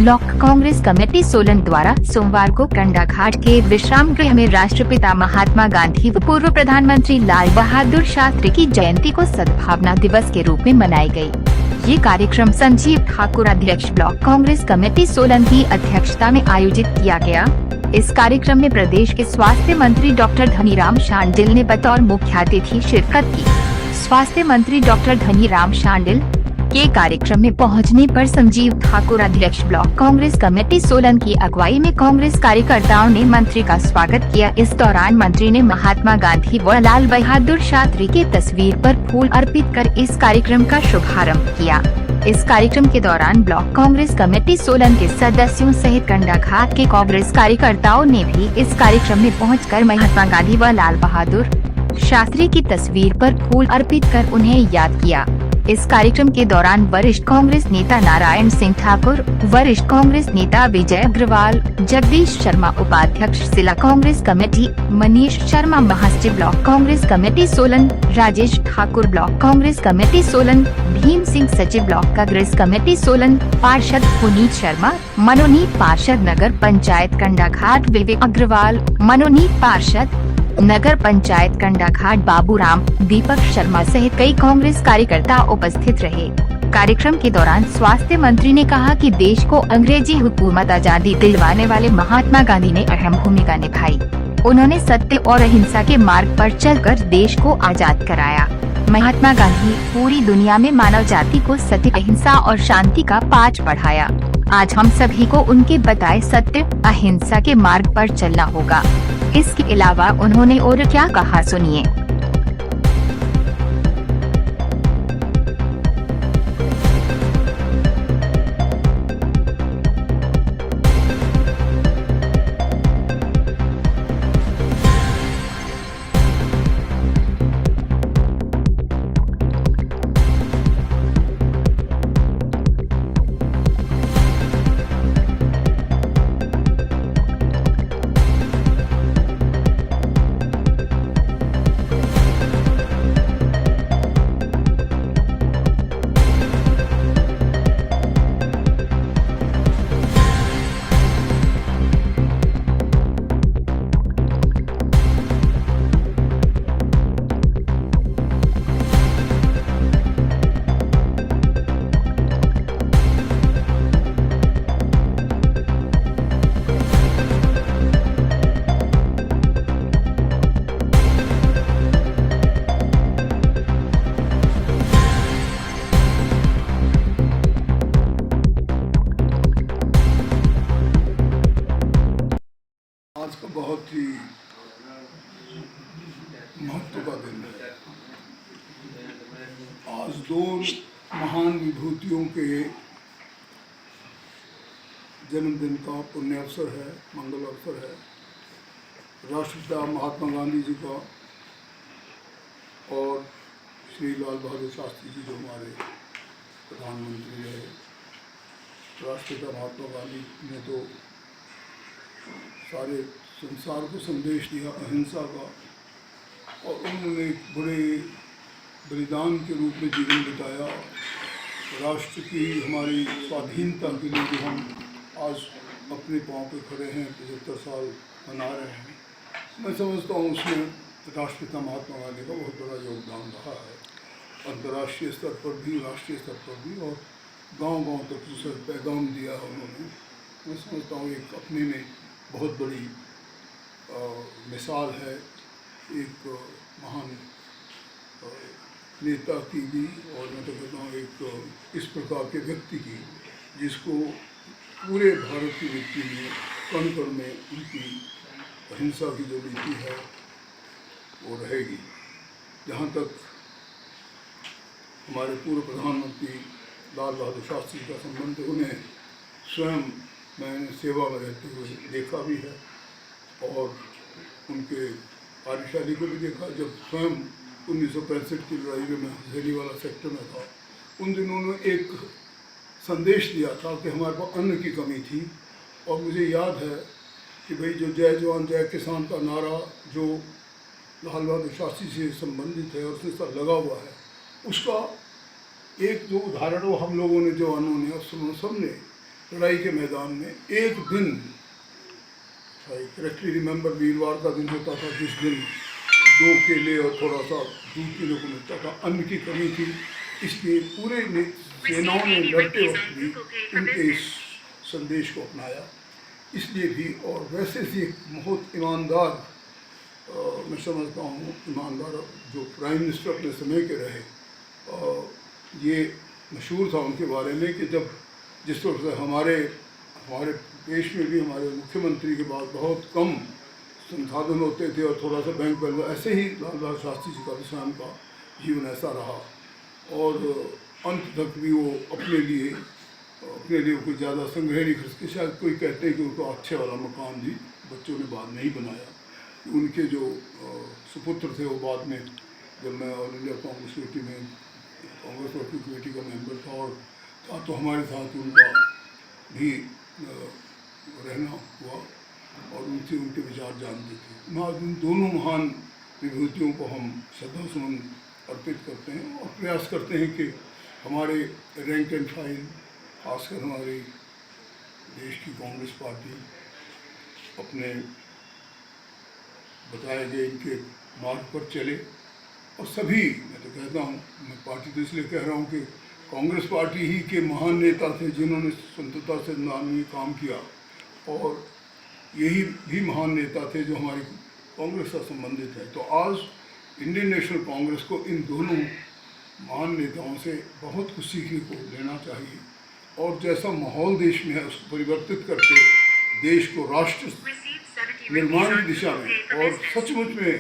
Block Congress committee Solan द्वारा सोमवार को कंडाघाट के विश्राम गृह में राष्ट्रपिता महात्मा गांधी व पूर्व प्रधानमंत्री लाल बहादुर शास्त्री की जयंती को सद्भावना दिवस के रूप में मनाई गई। ये कार्यक्रम संजीव ठाकुर अध्यक्ष ब्लॉक कांग्रेस कमेटी सोलन की अध्यक्षता में आयोजित किया गया। इस कार्यक्रम में प्रदेश के स्वास्थ्य मंत्री डॉक्टर धनीराम शांडिल ने बतौर मुख्य अतिथि शिरकत की। स्वास्थ्य मंत्री डॉक्टर धनीराम शांडिल के कार्यक्रम में पहुंचने पर संजीव ठाकुर अध्यक्ष ब्लॉक कांग्रेस कमेटी सोलन की अगुवाई में कांग्रेस कार्यकर्ताओं ने मंत्री का स्वागत किया। इस दौरान मंत्री ने महात्मा गांधी व लाल बहादुर शास्त्री की तस्वीर पर फूल अर्पित कर इस कार्यक्रम का शुभारंभ किया। इस कार्यक्रम के दौरान ब्लॉक कांग्रेस कमेटी सोलन के सदस्यों सहित कंडाघाट के कांग्रेस कार्यकर्ताओं ने भी इस कार्यक्रम में पहुंचकर महात्मा गांधी व लाल बहादुर शास्त्री की तस्वीर पर फूल अर्पित कर उन्हें याद किया। इस कार्यक्रम के दौरान वरिष्ठ कांग्रेस नेता नारायण सिंह ठाकुर, वरिष्ठ कांग्रेस नेता विजय अग्रवाल, जगदीश शर्मा उपाध्यक्ष जिला कांग्रेस कमेटी, मनीष शर्मा महासचिव block Congress committee Solan, Rajesh Thakur block Congress committee Solan, Bhim Singh सचिव ब्लॉक कांग्रेस कमेटी सोलन, पार्षद पुनीत शर्मा, मनोनीत पार्षद नगर पंचायत कंडाघाट विवेक अग्रवाल, मनोनीत पार्षद नगर पंचायत कंडाघाट बाबूराम, दीपक शर्मा सहित कई कांग्रेस कार्यकर्ता उपस्थित रहे। कार्यक्रम के दौरान स्वास्थ्य मंत्री ने कहा कि देश को अंग्रेजी हुकूमत आजादी दिलवाने वाले महात्मा गांधी ने अहम भूमिका निभाई। उन्होंने सत्य और अहिंसा के मार्ग पर चलकर देश को आजाद कराया। महात्मा गांधी पूरी दुनिया में मानव जाति को सत्य, अहिंसा और शांति का पाठ पढ़ाया। आज हम सभी को उनके बताए सत्य, अहिंसा के मार्ग पर चलना होगा। इसके अलावा उन्होंने और क्या कहा, सुनिए। आज का बहुत ही महत्व का दिन है। आज दो महान विभूतियों के जन्मदिन का पुण्य अवसर है, मंगल अवसर है। राष्ट्रपिता महात्मा गांधी जी का और श्री लाल बहादुर शास्त्री जी जो हमारे प्रधानमंत्री रहे। राष्ट्रपिता महात्मा गांधी ने तो सारे संसार को संदेश दिया अहिंसा का, और उन्होंने एक बड़े बलिदान के रूप में जीवन बिताया। राष्ट्र की हमारी स्वाधीनता के लिए जो हम आज अपने पाँव पे खड़े हैं, 75 साल मना रहे हैं, मैं समझता हूँ उसमें राष्ट्रपिता महात्मा गांधी का बहुत बड़ा योगदान रहा है। अंतर्राष्ट्रीय स्तर पर भी, राष्ट्रीय स्तर पर भी, और गांव-गांव तक जिसे पैगाम दिया उन्होंने, मैं समझता हूँ एक अपने में बहुत बड़ी मिसाल है। एक महान नेता की भी, और मैं तो कहता हूँ एक इस प्रकार के व्यक्ति की जिसको पूरे भारत की मिट्टी में कण कण में उनकी अहिंसा की जो नीति है वो रहेगी। जहाँ तक हमारे पूर्व प्रधानमंत्री लाल बहादुर शास्त्री का संबंध है, उन्हें स्वयं मैंने सेवा में रहते हुए देखा भी है और उनके कार्यशैली को भी देखा। जब स्वयं 1965 की लड़ाई में मैं हज़ेली वाला सेक्टर में था, उन दिनों ने एक संदेश दिया था कि हमारे पास अन्न की कमी थी, और मुझे याद है कि भाई जो जय जवान जय किसान का नारा जो लाल बहादुर शास्त्री से संबंधित है और उसके साथ लगा हुआ है, उसका एक जो उदाहरण वो हम लोगों ने, जवानों ने, अफसरों सबने लड़ाई के मैदान में एक दिन, आई करेक्टली रिमेंबर, वीरवार का दिन होता था जिस दिन 2 केले और थोड़ा सा दूध के लोगों को मिलता था। अन्न की कमी थी, इसलिए पूरे सेनाओं ने लड़ते वक्त भी उनके इस संदेश को अपनाया। इसलिए भी, और वैसे भी एक बहुत ईमानदार, मैं समझता हूँ ईमानदार जो प्राइम मिनिस्टर अपने समय के रहे, ये मशहूर था उनके बारे में कि जब जिस वक्त से हमारे देश में भी हमारे मुख्यमंत्री के बाद बहुत कम संसाधन होते थे और थोड़ा सा बैंक बैलेंस, ऐसे ही लाल बहादुर शास्त्री जी का विश्राम का जीवन ऐसा रहा और अंत तक भी वो अपने लिए कोई ज़्यादा संग्रह नहीं कर सके। शायद कोई कहते हैं कि उनको अच्छे वाला मकान भी बच्चों ने बाद में ही बनाया। उनके जो सुपुत्र थे वो बाद में, जब मैं ऑल इंडिया कांग्रेस कमेटी में कांग्रेस वर्किंग कमेटी का मेंबर था और था, तो हमारे साथ उनका भी रहना हुआ और उनसे उनके विचार जानते थे। उन दोनों महान विभूतियों को हम श्रद्धासुमन अर्पित करते हैं और प्रयास करते हैं कि हमारे रैंक एंड फाइल, खासकर हमारी देश की कांग्रेस पार्टी अपने बताए गए इनके मार्ग पर चले। और सभी, मैं तो कहता हूँ, मैं पार्टी तो इसलिए कह रहा हूँ कि कांग्रेस पार्टी ही के महान नेता थे जिन्होंने स्वतंत्रता संग्राम में काम किया और यही भी महान नेता थे जो हमारी कांग्रेस से संबंधित है। तो आज इंडियन नेशनल कांग्रेस को इन दोनों महान नेताओं से बहुत कुछ सीखने को लेना चाहिए और जैसा माहौल देश में है उसको परिवर्तित करके देश को राष्ट्र निर्माण की दिशा में और सचमुच में